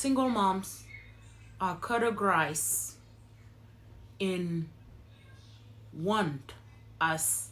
single moms are categorized in one as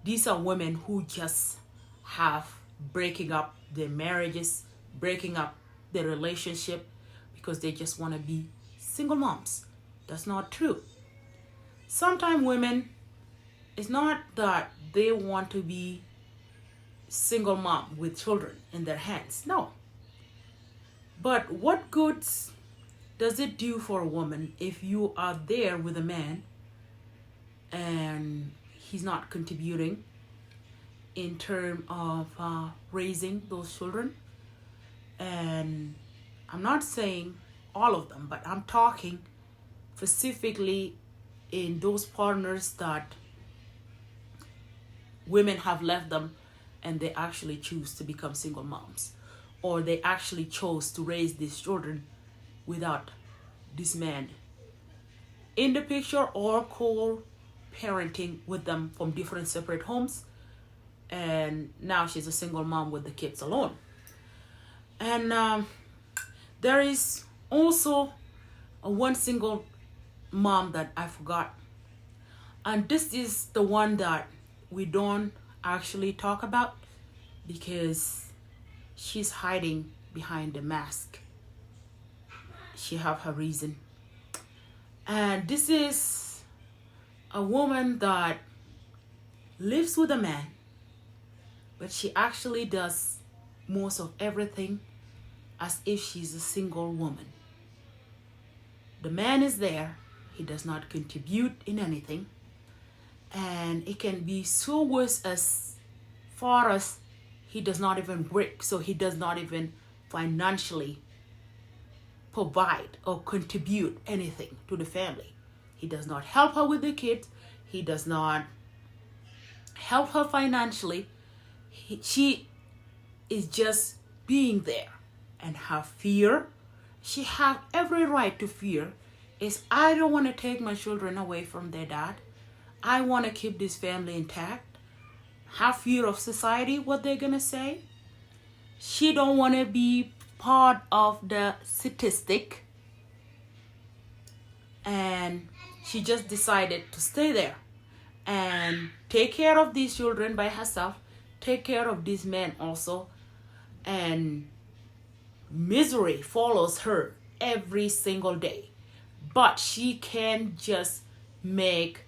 these are women who just have breaking up their marriages, breaking up their relationship because they just want to be single moms. That's not true. Sometimes women, it's not that they want to be single mom with children in their hands. No. But what good does it do for a woman if you are there with a man and he's not contributing in terms of raising those children? And I'm not saying all of them, but I'm talking specifically in those partners that women have left them and they actually choose to become single moms, or they actually chose to raise these children without this man in the picture, or co-parenting with them from different separate homes, and now she's a single mom with the kids alone. And there is also one single mom that I forgot, and this is the one that we don't actually talk about because she's hiding behind the mask. She have her reason. And this is a woman that lives with a man, but she actually does most of everything as if she's a single woman. The man is there, he does not contribute in anything, and it can be so worse as far as he does not even work, so he does not even financially provide or contribute anything to the family. He does not help her with the kids. He does not help her financially. She is just being there. And her fear, she have every right to fear, is I don't want to take my children away from their dad. I want to keep this family intact. Have fear of society, what they're going to say. She don't want to be part of the statistic, and she just decided to stay there and take care of these children by herself, take care of these men also, and misery follows her every single day. But she can just make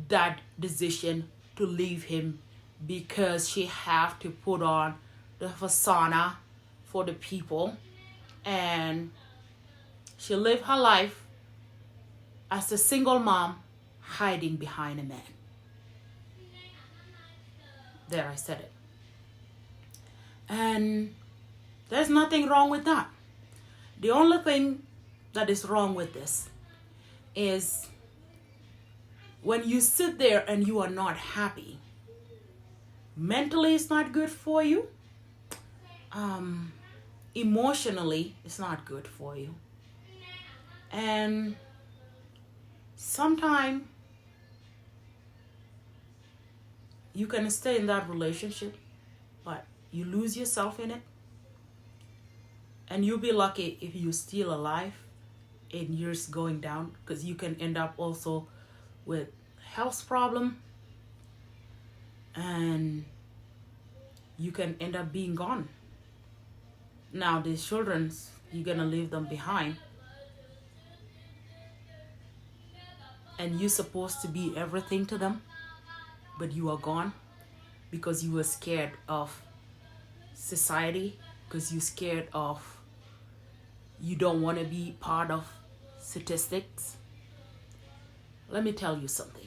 that decision to leave him because she have to put on the persona for the people, and she live her life as a single mom hiding behind a man. There, I said it. And there's nothing wrong with that. The only thing that is wrong with this is when you sit there and you are not happy. Mentally, it's not good for you. Emotionally, it's not good for you. And sometimes you can stay in that relationship, but you lose yourself in it. And you'll be lucky if you're still alive in years going down, because you can end up also with health problem, and you can end up being gone. Now these children, you're gonna leave them behind, and you're supposed to be everything to them, but you are gone because you were scared of society, because you're scared of, you don't want to be part of statistics. Let me tell you something.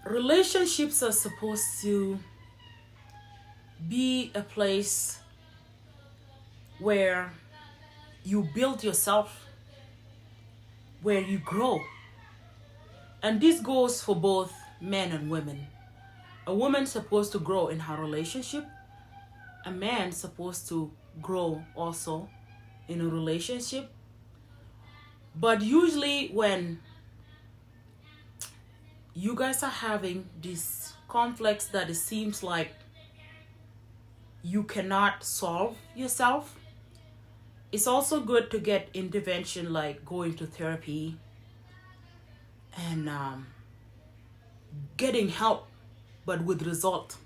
Relationships are supposed to be a place where you build yourself, where you grow. And this goes for both men and women. A woman's supposed to grow in her relationship. A man's supposed to grow also in a relationship. But usually when you guys are having this conflicts that it seems like you cannot solve yourself, it's also good to get intervention like going to therapy and getting help, but with result.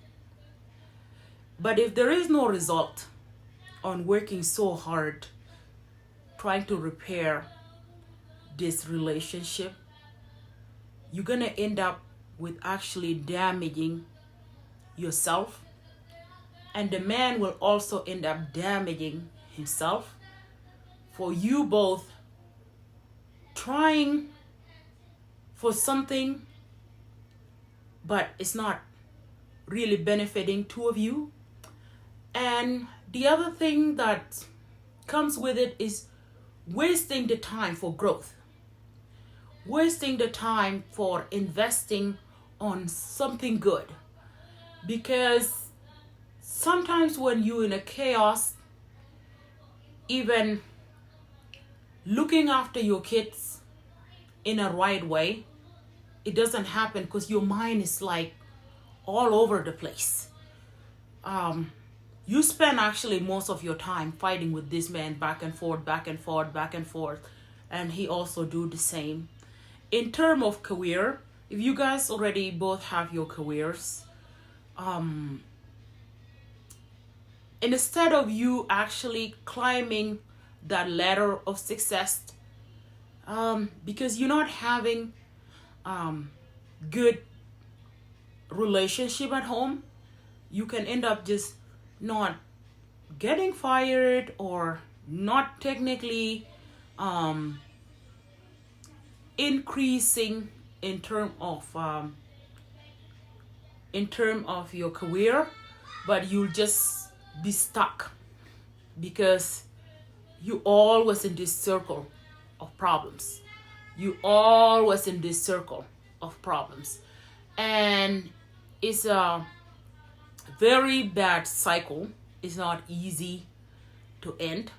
But if there is no result on working so hard trying to repair this relationship, you're gonna end up with actually damaging yourself, and the man will also end up damaging himself for you both trying for something, but it's not really benefiting two of you. And the other thing that comes with it is wasting the time for growth, wasting the time for investing on something good. Because sometimes when you're in a chaos, even looking after your kids in a right way, it doesn't happen because your mind is like all over the place. You spend actually most of your time fighting with this man back and forth, back and forth, back and forth, and he also do the same. In terms of career, if you guys already both have your careers, instead of you actually climbing that ladder of success, because you're not having good relationship at home, you can end up just not getting fired or not technically increasing in term of your career, but you'll just be stuck because you always in this circle of problems. You always in this circle of problems, and it's a very bad cycle. It's not easy to end.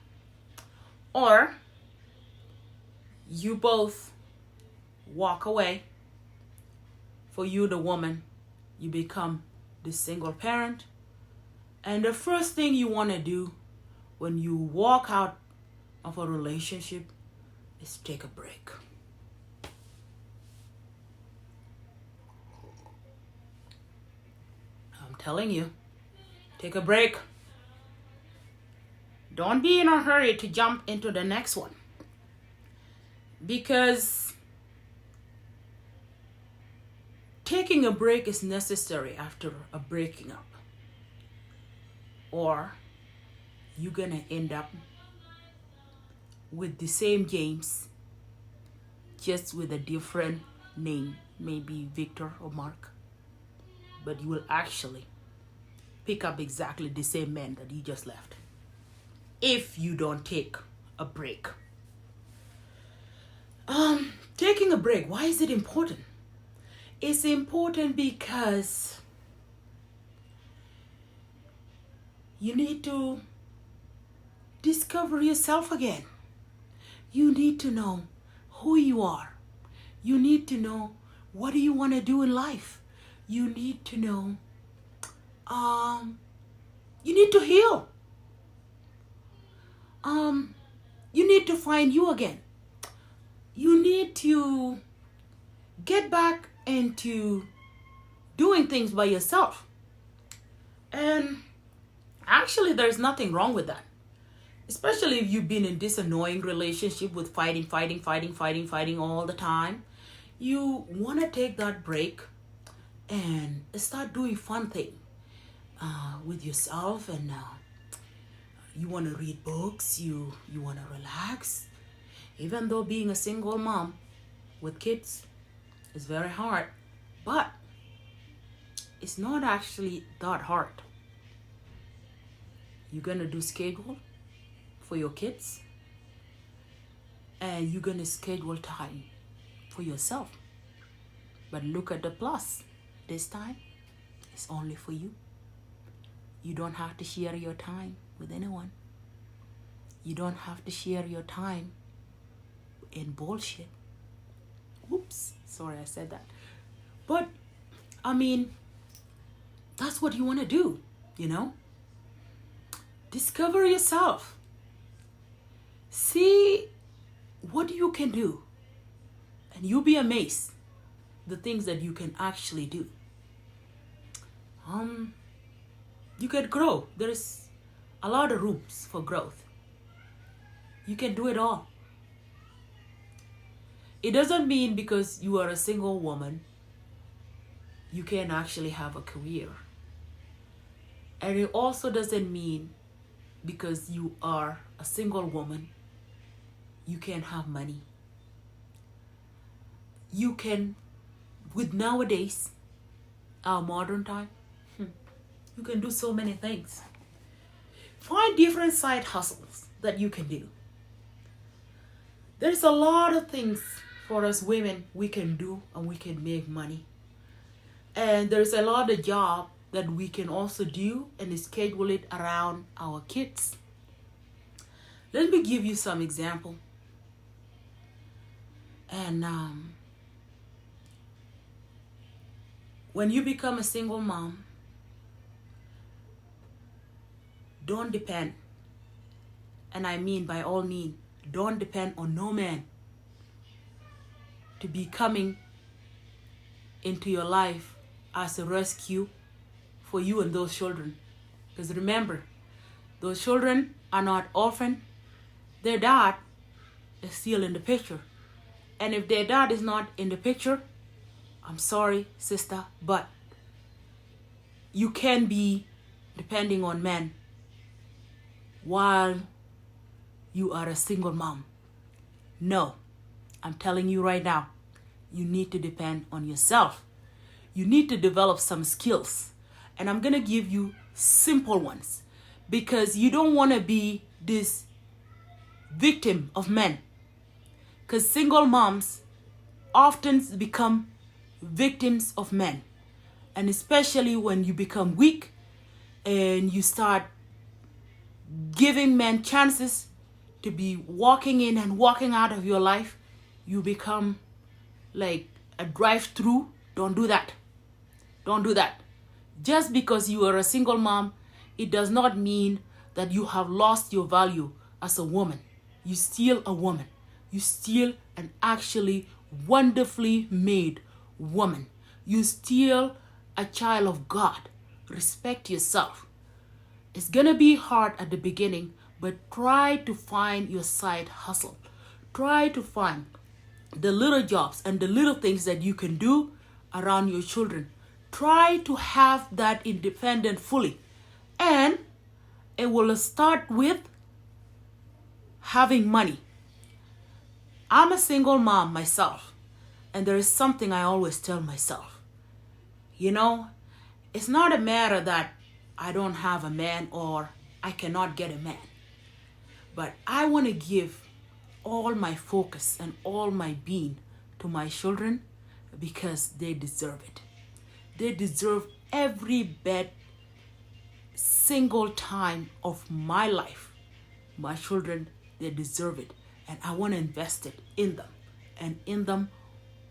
Or you both walk away. For you, the woman, you become the single parent, and the first thing you want to do when you walk out of a relationship is take a break. I'm telling you, take a break. Don't be in a hurry to jump into the next one, because taking a break is necessary after a breaking up, or you're gonna end up with the same James, just with a different name, maybe Victor or Mark, but you will actually pick up exactly the same man that you just left if you don't take a break. Taking a break, why is it important? It's important because you need to discover yourself again. You need to know who you are. You need to know what do you want to do in life. You need to know, you need to heal. You need to find you again. You need to get back into doing things by yourself. And actually, there's nothing wrong with that. Especially if you've been in this annoying relationship with fighting all the time. You want to take that break and start doing fun things with yourself, and you want to read books, you want to relax. Even though being a single mom with kids is very hard, but it's not actually that hard. You're going to do schedule for your kids, and you're going to schedule time for yourself. But look at the plus. This time, it's only for you. You don't have to share your time with anyone. You don't have to share your time in bullshit. Oops, sorry I said that. But, I mean, that's what you want to do, you know? Discover yourself. See what you can do. And you'll be amazed the things that you can actually do. You can grow. There's a lot of rooms for growth. You can do it all. It doesn't mean because you are a single woman, you can actually have a career. And it also doesn't mean because you are a single woman, you can have money. You can, with nowadays, our modern time, you can do so many things. Find different side hustles that you can do. There's a lot of things for us women we can do and we can make money. And there's a lot of job that we can also do and schedule it around our kids. Let me give you some example. And when you become a single mom, don't depend, and I mean by all means, don't depend on no man to be coming into your life as a rescue for you and those children. Because remember, those children are not orphan. Their dad is still in the picture. And if their dad is not in the picture, I'm sorry, sister, but you can be depending on men while you are a single mom. No, I'm telling you right now, you need to depend on yourself. You need to develop some skills. And I'm going to give you simple ones because you don't want to be this victim of men. Because single moms often become victims of men. And especially when you become weak and you start giving men chances to be walking in and walking out of your life, you become like a drive-through. Don't do that. Don't do that. Just because you are a single mom, it does not mean that you have lost your value as a woman. You're still a woman. You're still an actually wonderfully made woman. You're still a child of God. Respect yourself. It's gonna be hard at the beginning, but try to find your side hustle. Try to find the little jobs and the little things that you can do around your children. Try to have that independent fully. And it will start with having money. I'm a single mom myself, and there is something I always tell myself. You know, it's not a matter that I don't have a man or I cannot get a man. But I want to give all my focus and all my being to my children because they deserve it. They deserve every bit, single time of my life. My children, they deserve it. And I want to invest it in them and in them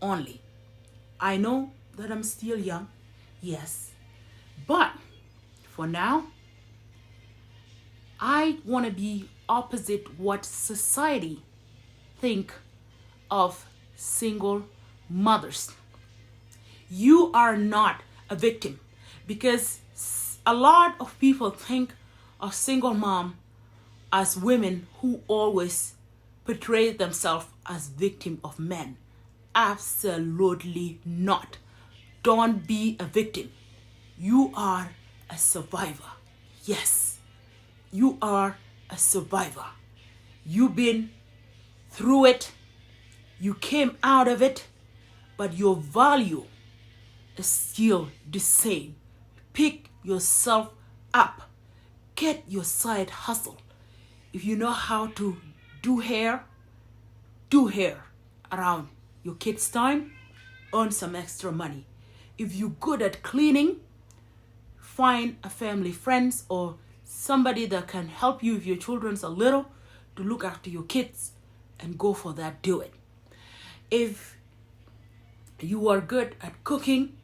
only. I know that I'm still young, yes. But for now, I want to be opposite what society think of single mothers. You are not a victim because a lot of people think of single mom as women who always portray themselves as victim of men. Absolutely not. Don't be a victim. You are a survivor. Yes, you are a survivor. You've been through it. You came out of it, but your value is still the same. Pick yourself up. Get your side hustle. If you know how to do hair around your kids' time, earn some extra money. If you're good at cleaning, find a family friends or somebody that can help you if your children's a little to look after your kids and go for that, do it. If you are good at cooking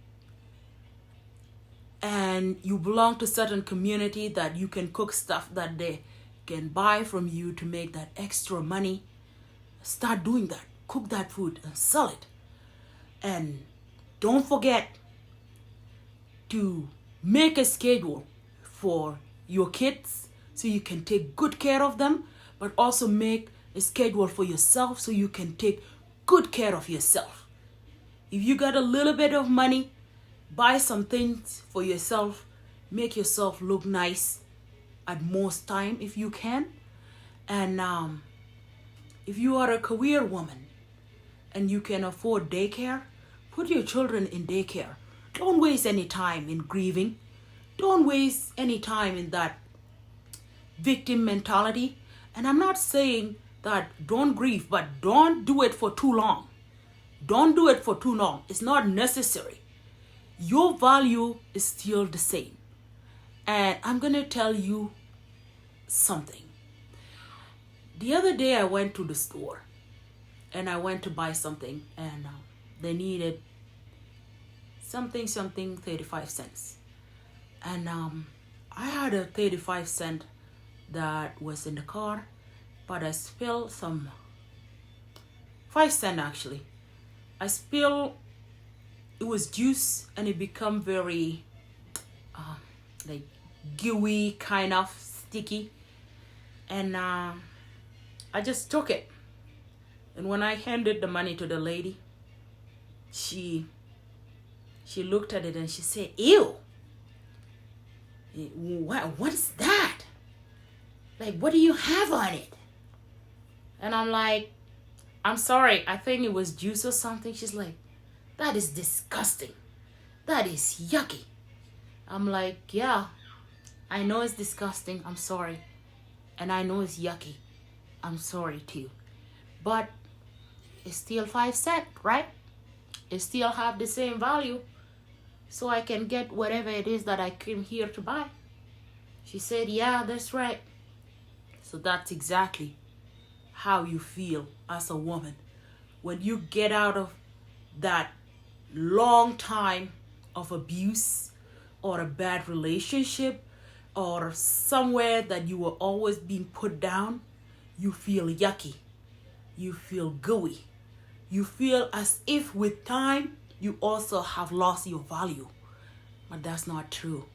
and you belong to certain community that you can cook stuff that they can buy from you to make that extra money, start doing that. Cook that food and sell it. And don't forget to make a schedule for your kids so you can take good care of them, but also make a schedule for yourself so you can take good care of yourself. If you got a little bit of money, buy some things for yourself, make yourself look nice at most time if you can. And if you are a career woman and you can afford daycare, put your children in daycare. Don't waste any time in grieving. Don't waste any time in that victim mentality. And I'm not saying that don't grieve, but don't do it for too long. Don't do it for too long. It's not necessary. Your value is still the same. And I'm going to tell you something. The other day I went to the store and I went to buy something, and they needed something 35 cents. And I had a 35 cent that was in the car, but I spilled some 5 cent actually. I spilled, it was juice, and it become very like gooey, kind of sticky. And I just took it. And when I handed the money to the lady, she looked at it and she said, "Ew, what is that? Like, what do you have on it?" And I'm like, "I'm sorry, I think it was juice or something." She's like, "That is disgusting. That is yucky." I'm like, "Yeah, I know it's disgusting. I'm sorry. And I know it's yucky. I'm sorry too. But it's still 5 cents, right? It still have the same value. So I can get whatever it is that I came here to buy." She said, "Yeah, that's right." So that's exactly how you feel as a woman when you get out of that long time of abuse or a bad relationship or somewhere that you were always being put down. You feel yucky. You feel gooey. You feel as if with time you also have lost your value. But that's not true.